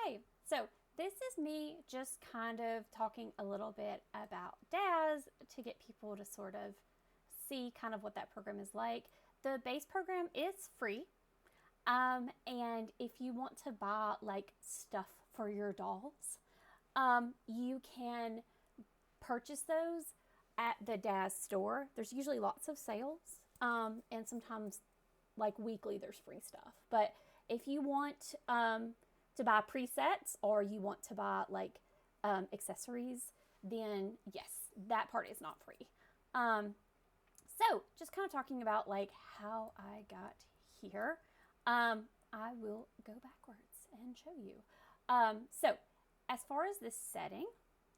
Okay, so this is me just kind of talking a little bit about DAZ to get people to sort of see kind of what that program is like. The base program is free. And if you want to buy like stuff for your dolls, you can purchase those at the DAZ store. There's usually lots of sales, and sometimes like weekly there's free stuff. But if you want to buy presets or you want to buy like accessories, then yes, that part is not free. So just kind of talking about like how I got here. I will go backwards and show you. So as far as this setting,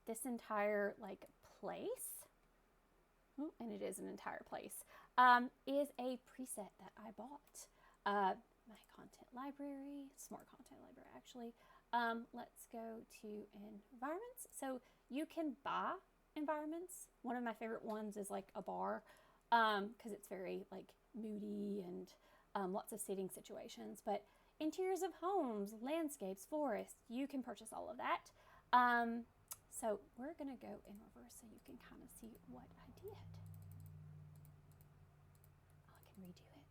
this entire like place, and it is an entire place, is a preset that I bought. My content library, smart content library actually. Let's go to environments. So you can buy environments. One of my favorite ones is like a bar, because it's very like moody and lots of seating situations. But interiors of homes, landscapes, forests, you can purchase all of that. So we're gonna go in reverse so you can kind of see what I did. Oh, I can redo it.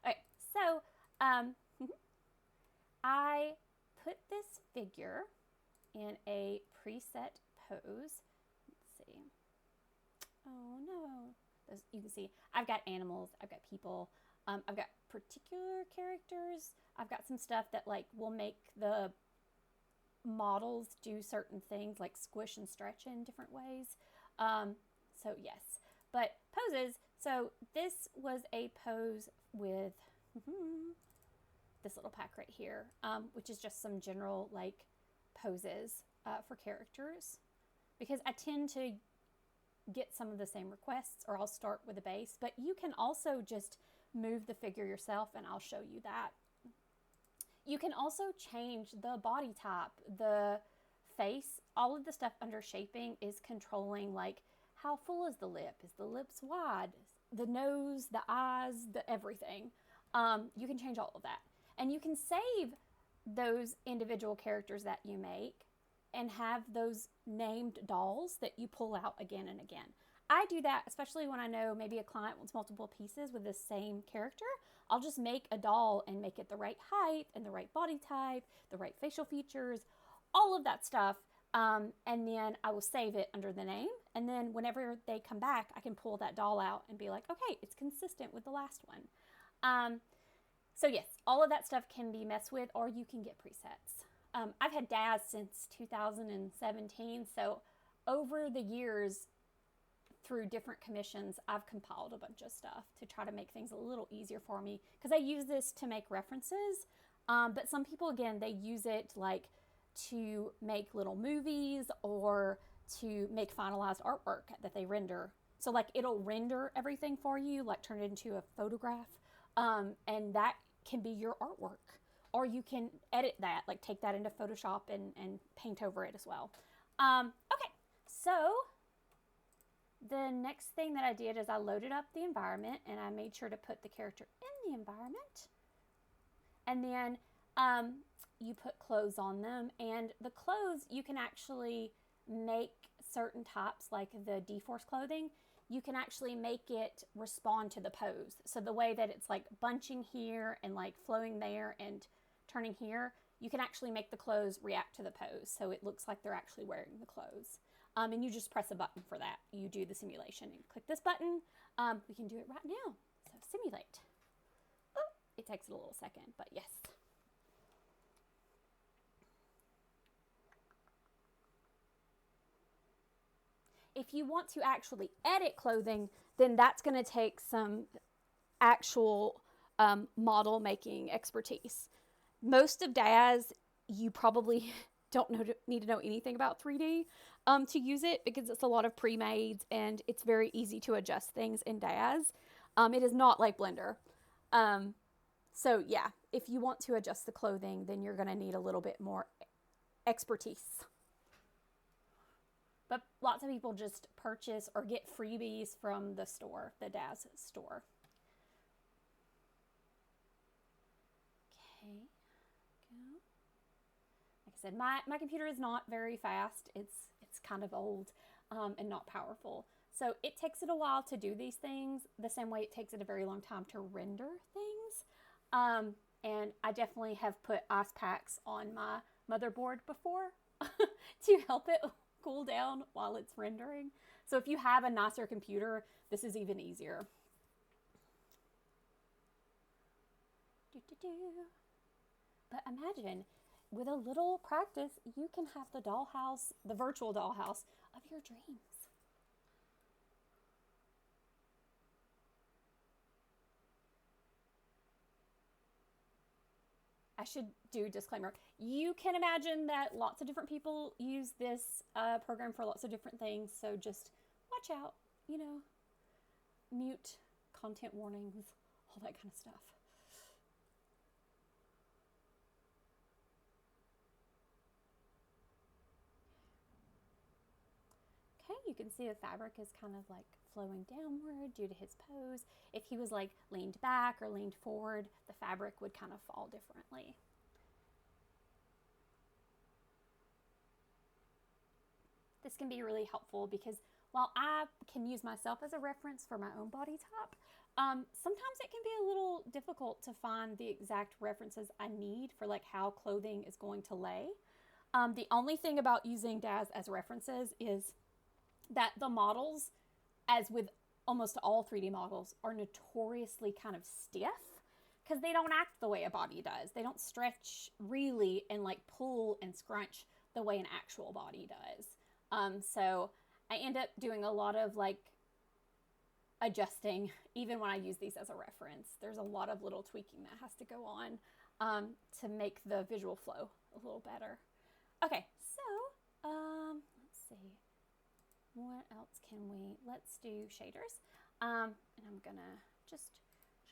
Okay, so I put this figure in a preset pose. Let's see. Oh no. You can see I've got animals, I've got people, I've got particular characters, I've got some stuff that like will make the models do certain things like squish and stretch in different ways. So yes, but poses. So this was a pose with this little pack right here, which is just some general like poses for characters, because I tend to get some of the same requests, or I'll start with a base, but you can also just move the figure yourself, and I'll show you that. You can also change the body type, the face, all of the stuff under shaping is controlling like how full is the lip, is the lips wide, the nose, the eyes, the everything. You can change all of that, and you can save those individual characters that you make and have those named dolls that you pull out again and again. I do that especially when I know maybe a client wants multiple pieces with the same character. I'll just make a doll and make it the right height and the right body type, the right facial features, all of that stuff. And then I will save it under the name. And then whenever they come back, I can pull that doll out and be like, okay, it's consistent with the last one. So yes, all of that stuff can be messed with, or you can get presets. I've had DAZ since 2017, so over the years, through different commissions, I've compiled a bunch of stuff to try to make things a little easier for me, because I use this to make references, but some people, again, they use it like to make little movies or to make finalized artwork that they render. So like it'll render everything for you, like turn it into a photograph, and that can be your artwork. Or you can edit that, like take that into Photoshop and paint over it as well. Okay, so the next thing that I did is I loaded up the environment, and I made sure to put the character in the environment. And then you put clothes on them, and the clothes you can actually make certain types, like the D-Force clothing, you can actually make it respond to the pose. So the way that it's like bunching here and like flowing there and turning here, you can actually make the clothes react to the pose, so it looks like they're actually wearing the clothes. And you just press a button for that. You do the simulation and click this button. We can do it right now. So simulate. Oh, it takes a little second, but yes. If you want to actually edit clothing, then that's going to take some actual model making expertise. Most of DAZ, you probably don't need to know anything about 3D to use it, because it's a lot of pre-mades and it's very easy to adjust things in DAZ. It is not like Blender. So yeah, if you want to adjust the clothing, then you're going to need a little bit more expertise. But lots of people just purchase or get freebies from the store, the DAZ store. Okay, go. Like I said, my computer is not very fast. It's kind of old and not powerful. So it takes it a while to do these things, the same way it takes it a very long time to render things. And I definitely have put ice packs on my motherboard before to help it cool down while it's rendering. So if you have a nicer computer, this is even easier. But imagine, with a little practice, you can have the dollhouse, the virtual dollhouse of your dreams. I should do a disclaimer. You can imagine that lots of different people use this program for lots of different things, so just watch out, you know, mute content warnings, all that kind of stuff. Okay, you can see the fabric is kind of like flowing downward due to his pose. If he was like leaned back or leaned forward, the fabric would kind of fall differently. This can be really helpful because while I can use myself as a reference for my own body type, sometimes it can be a little difficult to find the exact references I need for like how clothing is going to lay. The only thing about using DAZ as references is that the models, as with almost all 3D models, are notoriously kind of stiff because they don't act the way a body does. They don't stretch really and like pull and scrunch the way an actual body does. So I end up doing a lot of like adjusting even when I use these as a reference. There's a lot of little tweaking that has to go on to make the visual flow a little better. Okay, so let's see. What else can we, let's do shaders. And I'm gonna just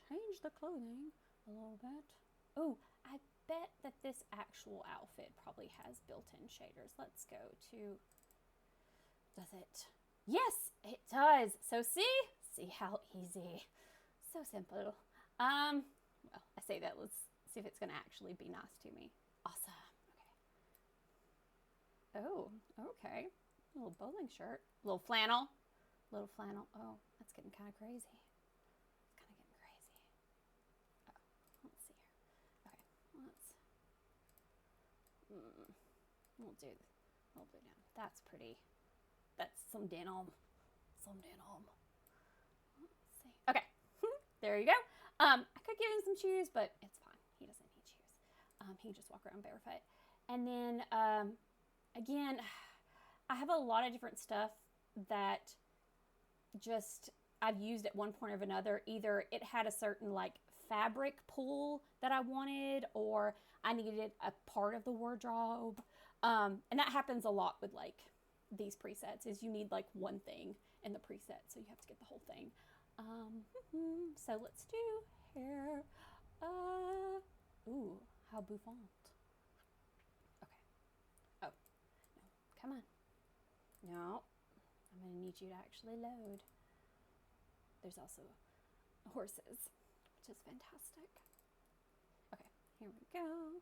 change the clothing a little bit. Oh, I bet that this actual outfit probably has built-in shaders. Let's go to, does it? Yes, it does. So see how easy, so simple. Well, I say that, let's see if it's gonna actually be nice to me. Awesome, okay. Oh, okay. A little bowling shirt, a little flannel. Oh, that's getting kind of crazy. It's kind of getting crazy. Oh, let's see here. Okay, we'll do down. That's pretty. That's some denim. Let's see. Okay, there you go. I could give him some shoes, but it's fine. He doesn't need shoes. He can just walk around barefoot. And then again, I have a lot of different stuff that just I've used at one point or another. Either it had a certain like fabric pull that I wanted, or I needed a part of the wardrobe. And that happens a lot with like these presets, is you need like one thing in the preset, so you have to get the whole thing. So let's do hair. Ooh, how bouffant. Okay. Oh, no, come on. No, I'm going to need you to actually load. There's also horses, which is fantastic. Okay, here we go.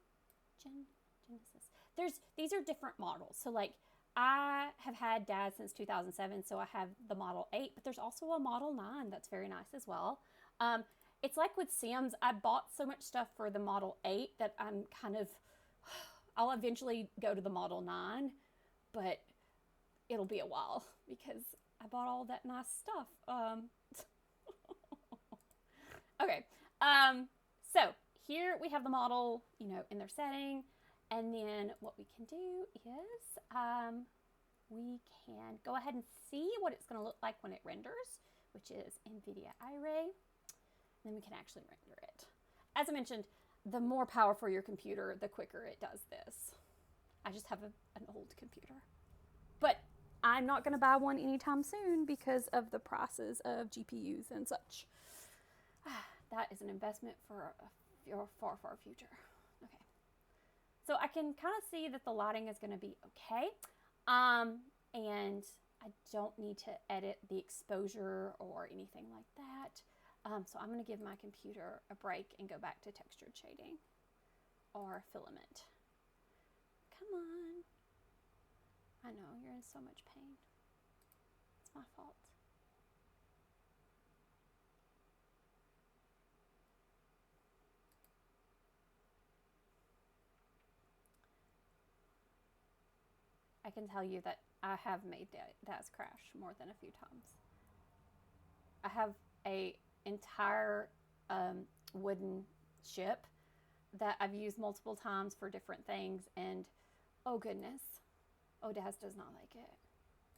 Genesis. These are different models. So like I have had DAZ since 2007, so I have the Model 8, but there's also a Model 9 that's very nice as well. It's like with Sims, I bought so much stuff for the Model 8 that I'm kind of, I'll eventually go to the Model 9, but it'll be a while because I bought all that nice stuff. Okay, so here we have the model, you know, in their setting, and then what we can do is we can go ahead and see what it's going to look like when it renders, which is NVIDIA Iray. Then we can actually render it. As I mentioned, the more powerful your computer, the quicker it does this. I just have an old computer, but I'm not going to buy one anytime soon because of the prices of GPUs and such. That is an investment for your far, far future. Okay. So I can kind of see that the lighting is going to be okay. And I don't need to edit the exposure or anything like that. So I'm going to give my computer a break and go back to textured shading. our filament. Come on. I know, you're in so much pain. It's my fault. I can tell you that I have made DAZ crash more than a few times. I have a entire wooden ship that I've used multiple times for different things, and oh goodness, oh, DAZ does not like it.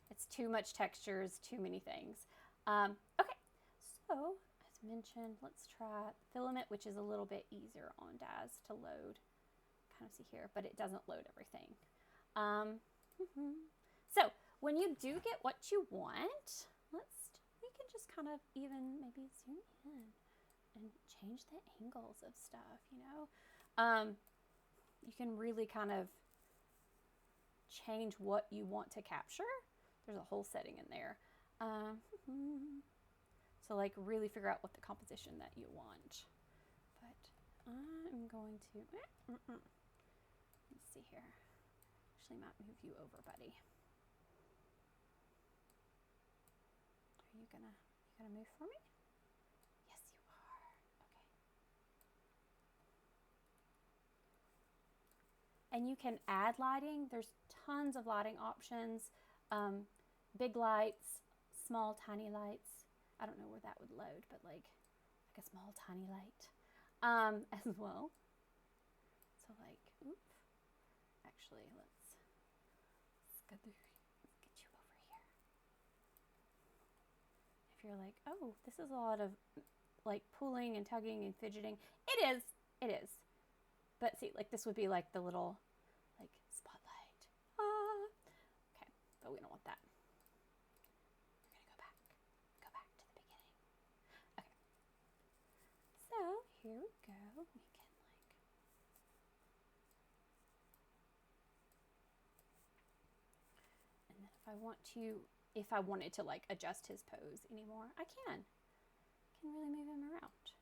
It's too much textures, too many things. Okay, so as mentioned, let's try filament, which is a little bit easier on DAZ to load. Kind of see here, but it doesn't load everything. So when you do get what you want, we can just kind of even maybe zoom in and change the angles of stuff, you know. You can really kind of change what you want to capture. There's a whole setting in there. So like really figure out what the composition that you want. But I'm going to, let's see here. Actually might move you over, buddy. Are you gonna move for me? Yes, you are. Okay. And you can add lighting. There's tons of lighting options. Big lights, small, tiny lights. I don't know where that would load, but like a small, tiny light as well. So like, oops. Actually, let's get you over here. If you're like, oh, this is a lot of like pulling and tugging and fidgeting. It is. But see, like this would be like the little like spotlight. Okay, but we don't want that. We're gonna go back to the beginning. Okay. So here we go. We can and then if I wanted to like adjust his pose anymore, I can really move him around.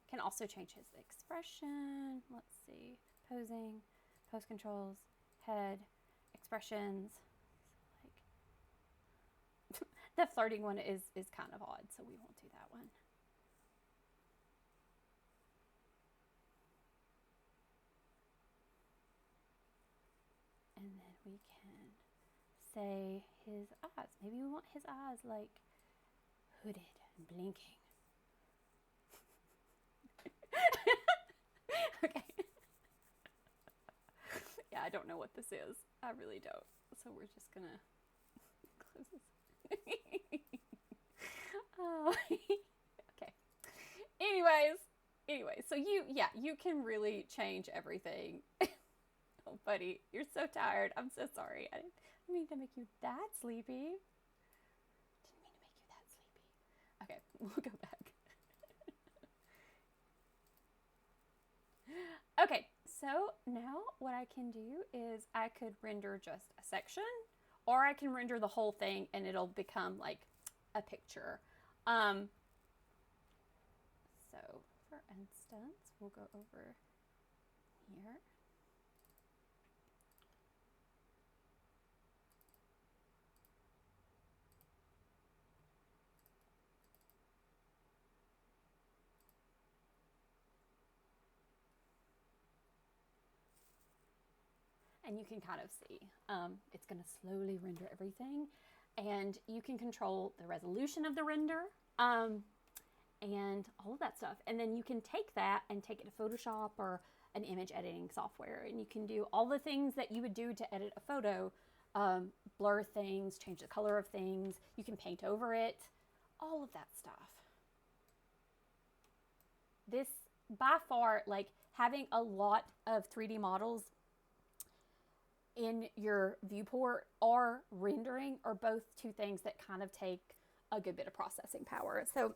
Can also change his expression. Let's see, posing, pose controls, head, expressions. Like the flirting one is kind of odd, so we won't do that one. And then we can say his eyes. Maybe we want his eyes like hooded and blinking. Okay. Yeah, I don't know what this is. I really don't. So we're just gonna close this. Oh. Okay. Anyways, so you can really change everything. Oh, buddy, you're so tired. I'm so sorry. I didn't mean to make you that sleepy. Okay, we'll go back. Okay, so now what I can do is I could render just a section, or I can render the whole thing and it'll become like a picture. So for instance, we'll go over here. And you can kind of see it's going to slowly render everything, and you can control the resolution of the render and all of that stuff. And then you can take that and take it to Photoshop or an image editing software, and you can do all the things that you would do to edit a photo, blur things, change the color of things. You can paint over it, all of that stuff. This by far, like having a lot of 3D models in your viewport or rendering are both two things that kind of take a good bit of processing power. So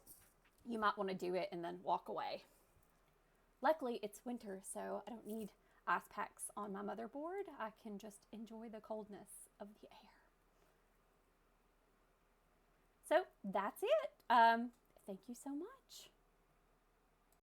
you might want to do it and then walk away. Luckily, it's winter, so I don't need ice packs on my motherboard. I can just enjoy the coldness of the air. So that's it. Thank you so much.